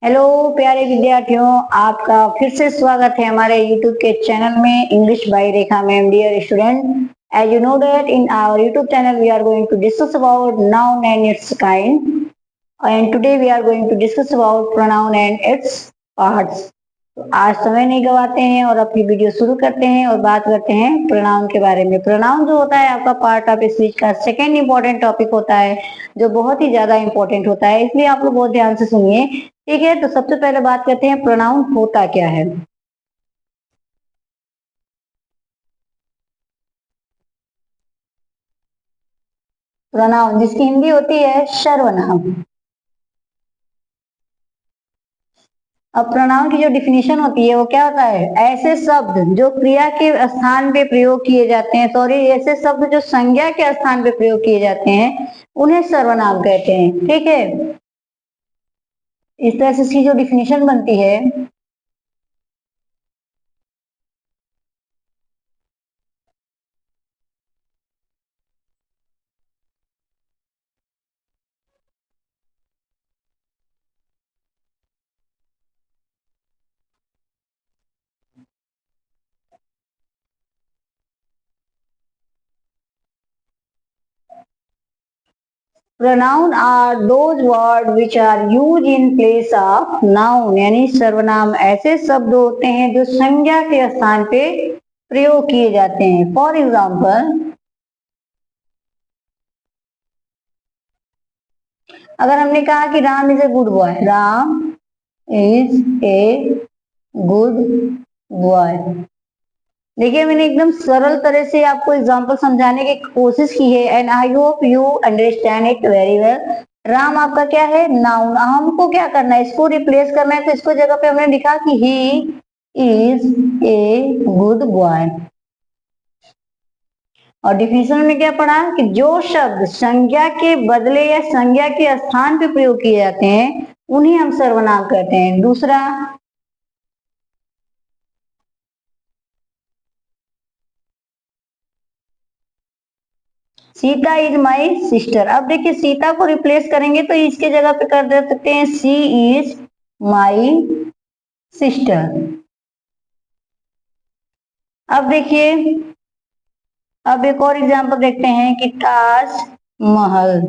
Hello प्यारे विद्यार्थियों, आपका फिर से स्वागत है हमारे YouTube के चैनल में English by Rekha ma'am. Dear student, as you know that in our YouTube channel we are going to discuss about noun and its kind, and today we are going to discuss about pronoun and its parts। तो आज समय नहीं गवाते हैं और अपनी video शुरू करते हैं और बात करते हैं प्रोनाउन के बारे में। प्रोनाउन जो होता है आपका पार्ट ऑफ स्पीच का सेकेंड इंपॉर्टेंट टॉपिक होता है, जो बहुत ही ज्यादा इंपॉर्टेंट होता है, इसलिए आप लोग बहुत ध्यान से सुनिए। ठीक है, तो सबसे पहले बात करते हैं प्रोनाउन होता क्या है। प्रोनाउन जिसकी हिंदी होती है सर्वनाम। अब प्रोनाउन की जो डिफिनीशन होती है वो क्या होता है? ऐसे शब्द जो क्रिया के स्थान पे प्रयोग किए जाते हैं, सॉरी, ऐसे शब्द जो संज्ञा के स्थान पे प्रयोग किए जाते हैं उन्हें सर्वनाम कहते हैं। ठीक है, इस तरह से इसकी जो डिफिनीशन बनती है। Pronoun are those word which are use in place of noun, यानी सर्वनाम ऐसे शब्द होते हैं जो संज्ञा के स्थान पे प्रयोग किए जाते हैं। फॉर एग्जाम्पल, अगर हमने कहा कि Ram is a good boy, Ram is a good boy. देखिए, मैंने एकदम सरल तरह से आपको एग्जाम्पल समझाने की कोशिश की है and I hope you understand it very well. Ram आपका क्या है? नाउन। हमको क्या करना है? इसको रिप्लेस करना है, तो इसको जगह पे हमने लिखा कि he is a good boy. और डिफिनेशन में क्या पढ़ा कि जो शब्द संज्ञा के बदले या संज्ञा के स्थान पे प्रयोग किए जाते हैं उन्हें हम सर्वनाम कहते हैं। दूसरा, सीता इज माई सिस्टर। अब देखिए, सीता को रिप्लेस करेंगे तो इसके जगह पे कर दे सकते हैं सी इज माई सिस्टर। अब देखिए, अब एक और एग्जांपल देखते हैं कि Taj Mahal.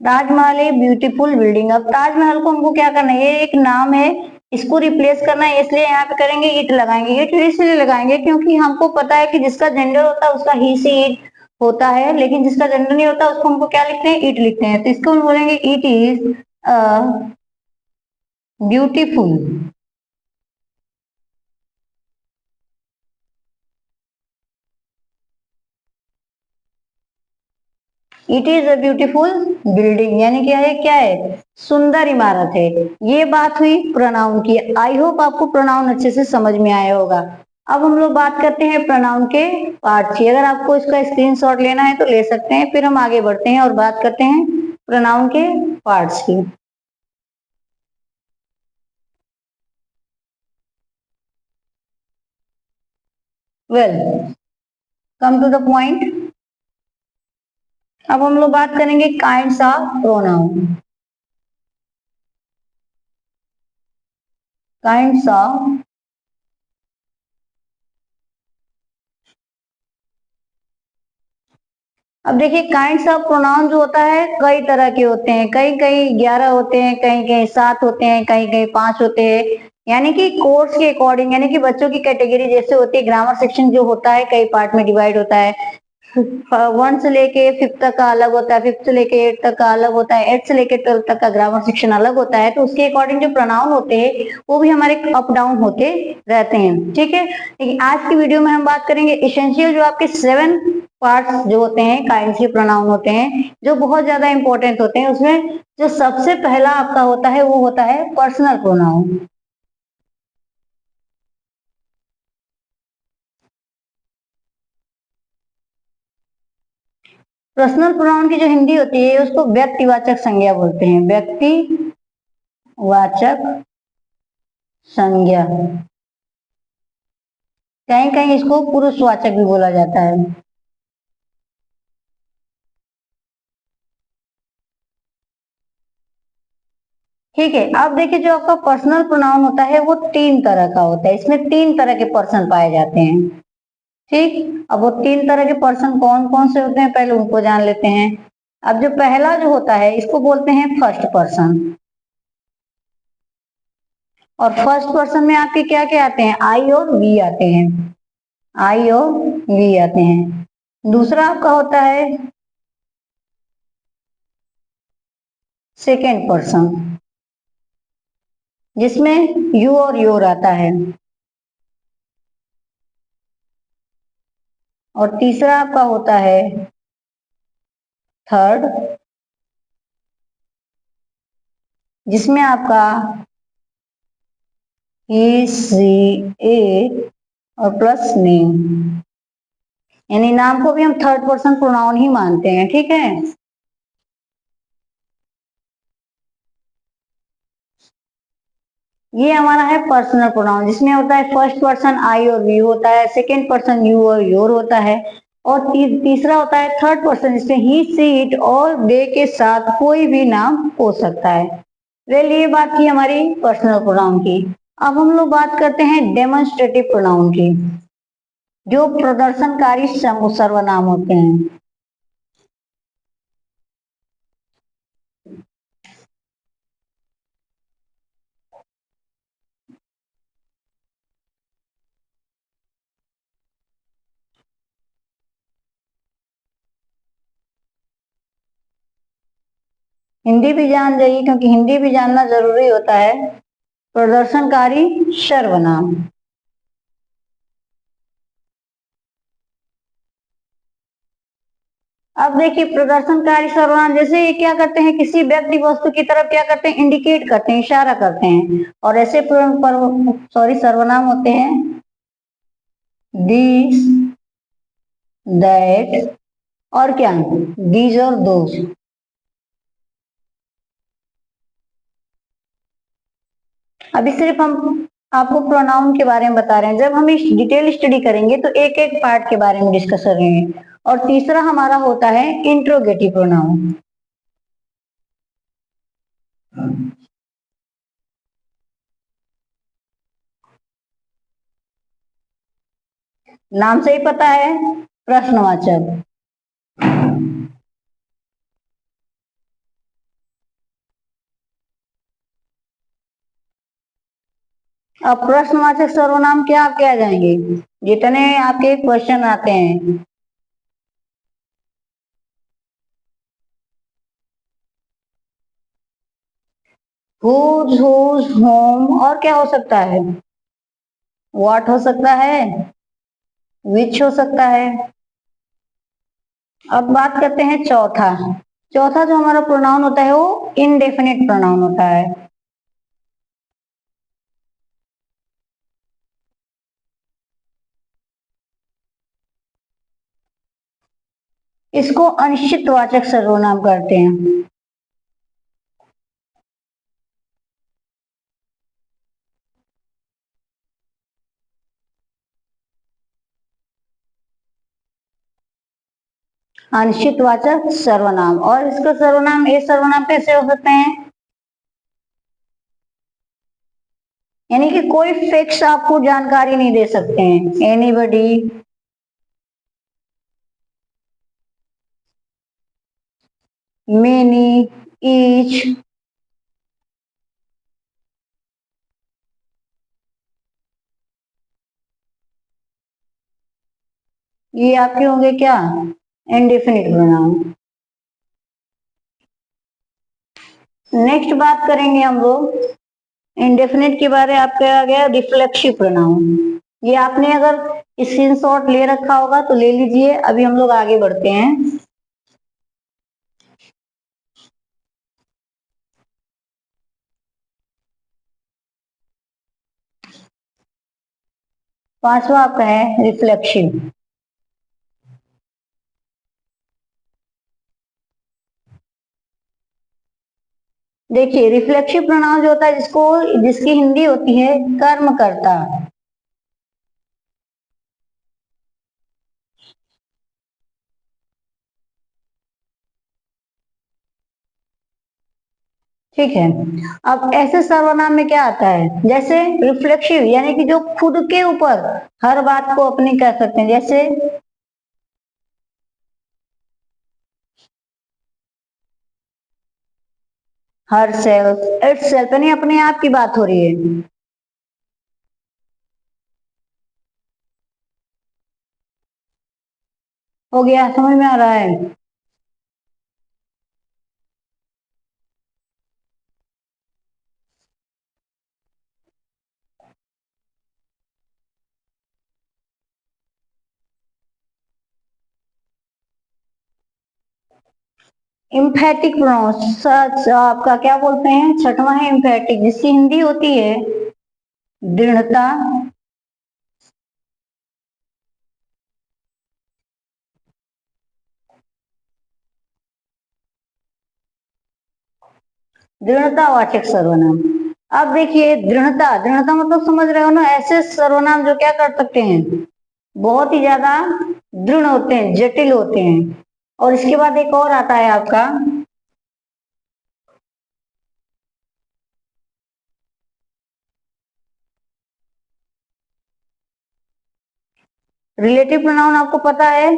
Taj Mahal a beautiful building. अब ताजमहल को हमको क्या करना है? ये एक नाम है, इसको रिप्लेस करना है, इसलिए यहाँ पे करेंगे इट लगाएंगे। इट इसलिए लगाएंगे क्योंकि हमको पता है कि जिसका जेंडर होता है उसका ही से इट होता है, लेकिन जिसका जेंडर नहीं होता उसको हमको क्या लिखते हैं? इट लिखते हैं। तो इसको हम बोलेंगे it is a beautiful. It is a beautiful building, यानी क्या है? सुंदर इमारत है। ये बात हुई प्रोनाउन की। आई होप आपको प्रोनाउन अच्छे से समझ में आया होगा। अब हम लोग बात करते हैं प्रोनाउन के पार्ट्स की। अगर आपको इसका स्क्रीनशॉट लेना है तो ले सकते हैं, फिर हम आगे बढ़ते हैं और बात करते हैं प्रोनाउन के पार्ट्स की। Well, come to the point. अब हम लोग बात करेंगे kinds of pronoun. Kinds of, अब देखिए, काइंड्स ऑफ प्रोनाउन जो होता है कई तरह के होते हैं। कहीं कहीं 11 होते हैं, कहीं कहीं 7 होते हैं, कहीं कहीं 5 होते हैं। यानी कि कोर्स के अकॉर्डिंग, यानी कि बच्चों की कैटेगरी जैसे होती है। ग्रामर सेक्शन जो होता है कई पार्ट में डिवाइड होता है। 1 से लेके 5th तक का अलग होता है, 5th से लेके 8th तक का अलग होता है, 8th से लेके 12th तक का ग्रामर सेक्शन अलग होता है। तो उसके अकॉर्डिंग जो प्रोनाउन होते हैं वो भी हमारे अप डाउन होते रहते हैं। ठीक है, लेकिन आज की वीडियो में हम बात करेंगे इसेंशियल जो आपके 7 पार्ट्स जो होते हैं, काइंड्स के प्रोनाउन होते हैं, जो बहुत ज्यादा इंपॉर्टेंट होते हैं। उसमें जो सबसे पहला आपका होता है वो होता है पर्सनल प्रोनाउन। पर्सनल प्रोनाउन की जो हिंदी होती है उसको व्यक्तिवाचक संज्ञा बोलते हैं। व्यक्तिवाचक संज्ञा। कहीं कहीं इसको पुरुषवाचक भी बोला जाता है। ठीक है, अब देखिए जो आपका पर्सनल प्रोनाउन होता है वो 3 तरह का होता है, इसमें 3 तरह के पर्सन पाए जाते हैं। ठीक, अब वो 3 तरह के पर्सन कौन कौन से होते हैं पहले उनको जान लेते हैं। अब जो पहला जो होता है इसको बोलते हैं फर्स्ट पर्सन, और फर्स्ट पर्सन में आपके क्या क्या आते हैं, आई और वी आते हैं, आई और वी आते हैं। दूसरा आपका होता है सेकेंड पर्सन, जिसमें यू और योर आता है। और तीसरा आपका होता है थर्ड, जिसमें आपका ही सी इट और प्लस नेम, यानी नाम को भी हम थर्ड पर्सन प्रोनाउन ही मानते हैं। ठीक है, ये हमारा है पर्सनल प्रोनाउन, जिसमें होता है फर्स्ट पर्सन आई और वी होता है, सेकेंड पर्सन यू और योर होता है, और तीसरा होता है थर्ड पर्सन, जिसमें ही सी इट और दे के साथ कोई भी नाम हो सकता है। वेल, ये बात की हमारी पर्सनल प्रोनाउन की। अब हम लोग बात करते हैं डेमोन्स्ट्रेटिव प्रोनाउन की, जो प्रदर्शनकारी सर्वनाम होते हैं। हिंदी भी जान जाइए, क्योंकि हिंदी भी जानना जरूरी होता है। प्रदर्शनकारी सर्वनाम, अब देखिए प्रदर्शनकारी सर्वनाम जैसे ये क्या करते हैं, किसी व्यक्ति वस्तु की तरफ क्या करते हैं, इंडिकेट करते हैं, इशारा करते हैं। और ऐसे सर्वनाम होते हैं दिस, दैट, और क्या, दीज और दोज। अभी सिर्फ हम आपको प्रोनाउन के बारे में बता रहे हैं, जब हम इस डिटेल स्टडी करेंगे तो एक एक पार्ट के बारे में डिस्कस करेंगे। और तीसरा हमारा होता है इंट्रोगेटिव प्रोनाउन। नाम से ही पता है, प्रश्नवाचक। अब प्रश्नवाचक सर्वनाम क्या आपके आ जाएंगे, जितने आपके क्वेश्चन आते हैं। whose, whose, whom, और क्या हो सकता है, what हो सकता है, which हो सकता है। अब बात करते हैं चौथा। चौथा जो हमारा प्रोनाउन होता है वो इनडेफिनिट प्रोनाउन होता है। इसको अनिश्चितवाचक सर्वनाम करते हैं। अनिश्चितवाचक सर्वनाम, और इसका सर्वनाम, ये सर्वनाम कैसे हो सकते हैं, यानी कि कोई फिक्स आपको जानकारी नहीं दे सकते हैं। एनीबडी, मेनी, ईच, ये आपके होंगे क्या, इंडेफिनिट प्रोनाउन। नेक्स्ट बात करेंगे हम लोग इंडेफिनिट के बारे में। आपका आ गया रिफ्लेक्सिव प्रोनाउन। ये आपने अगर स्क्रीनशॉट ले रखा होगा तो ले लीजिए। अभी हम लोग आगे बढ़ते हैं। पांचवा आपका है रिफ्लेक्सिव। देखिए रिफ्लेक्सिव प्रोनाउन जो होता है जिसकी हिंदी होती है कर्मकर्ता। ठीक है। अब ऐसे सर्वनाम में क्या आता है, जैसे रिफ्लेक्सिव यानी कि जो खुद के ऊपर हर बात को अपनी कह सकते हैं, जैसे हर सेल्फ, इट्स सेल्फ, यानी अपने आप की बात हो रही है। हो गया, समझ में आ रहा है। इम्फेटिक प्रोनाउंस आपका क्या बोलते हैं, छठवां है इम्फेटिक, जिसकी हिंदी होती है दृढ़ता, दृढ़तावाचक सर्वनाम। अब देखिए दृढ़ता, दृढ़ता मतलब समझ रहे हो ना, ऐसे सर्वनाम जो क्या कर सकते हैं, बहुत ही ज्यादा दृढ़ होते हैं, जटिल होते हैं। और इसके बाद एक और आता है आपका रिलेटिव प्रोनाउन, आपको पता है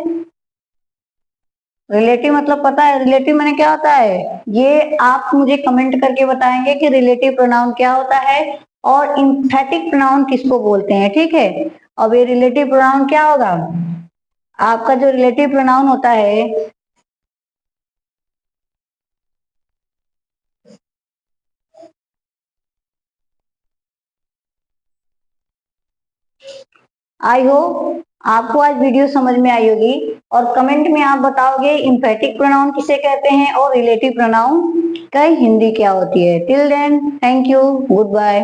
रिलेटिव मतलब पता है, रिलेटिव मैंने क्या होता है, ये आप मुझे कमेंट करके बताएंगे कि रिलेटिव प्रोनाउन क्या होता है और इम्फेटिक प्रोनाउन किसको बोलते हैं, ठीक है। अब ये रिलेटिव प्रोनाउन क्या होगा, आपका जो रिलेटिव प्रोनाउन होता है, आई होप आपको आज वीडियो समझ में आई होगी, और कमेंट में आप बताओगे इम्फेटिक प्रोनाउन किसे कहते हैं और रिलेटिव प्रोनाउन का हिंदी क्या होती है। Till then thank you, good bye.